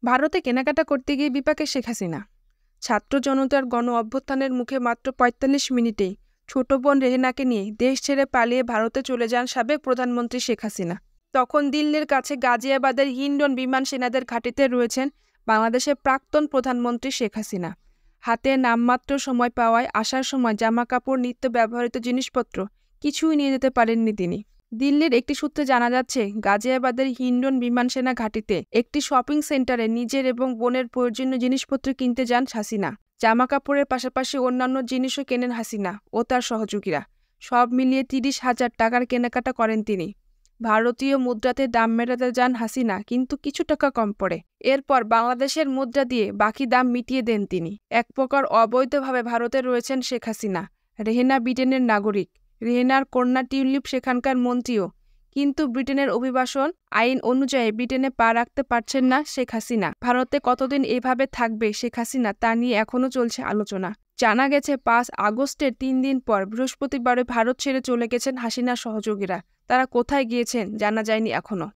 ভারতে কেনাকাটা করতে গিয়ে বিপাকে শেখ হাসিনা। ছাত্র জনতার গণ অভ্যুত্থানের মুখে মাত্র ৪৫ মিনিটেই ছোট বোন রেহেনাকে নিয়ে দেশ ছেড়ে পালিয়ে ভারতে চলে যান সাবেক প্রধানমন্ত্রী শেখ হাসিনা। তখন দিল্লির কাছে গাজিয়াবাদের হিন্ডন বিমান সেনাদের ঘাঁটিতে রয়েছেন বাংলাদেশের প্রাক্তন প্রধানমন্ত্রী শেখ হাসিনা। হাতে নামমাত্র সময় পাওয়ায় আসার সময় জামাকাপড়, নিত্য ব্যবহৃত জিনিসপত্র কিছুই নিয়ে যেতে পারেননি তিনি। দিল্লির একটি সূত্রে জানা যাচ্ছে, গাজিয়াবাদের হিন্ডন বিমান সেনা ঘাঁটিতে একটি শপিং সেন্টারে নিজের এবং বোনের প্রয়োজনীয় জিনিসপত্র কিনতে যান হাসিনা। জামাকাপড়ের পাশাপাশি অন্যান্য জিনিসও কেনেন হাসিনা ও তার সহযোগীরা। সব মিলিয়ে ৩০,০০০ টাকার কেনাকাটা করেন তিনি। ভারতীয় মুদ্রাতে দাম মেটাতে যান হাসিনা, কিন্তু কিছু টাকা কম পড়ে। এরপর বাংলাদেশের মুদ্রা দিয়ে বাকি দাম মিটিয়ে দেন তিনি। এক প্রকার অবৈধভাবে ভারতে রয়েছেন শেখ হাসিনা। রেহেনা ব্রিটেনের নাগরিক। রেহেনার কন্যা টিউলিপ সেখানকার মন্ত্রীও। কিন্তু ব্রিটেনের অভিবাসন আইন অনুযায়ী ব্রিটেনে পা রাখতে পারছেন না শেখ হাসিনা। ভারতে কতদিন এভাবে থাকবে শেখ হাসিনা তা নিয়ে এখনও চলছে আলোচনা। জানা গেছে ৫ আগস্টের ৩ দিন পর বৃহস্পতিবারে ভারত ছেড়ে চলে গেছেন হাসিনার সহযোগীরা। তারা কোথায় গিয়েছেন জানা যায়নি এখনও।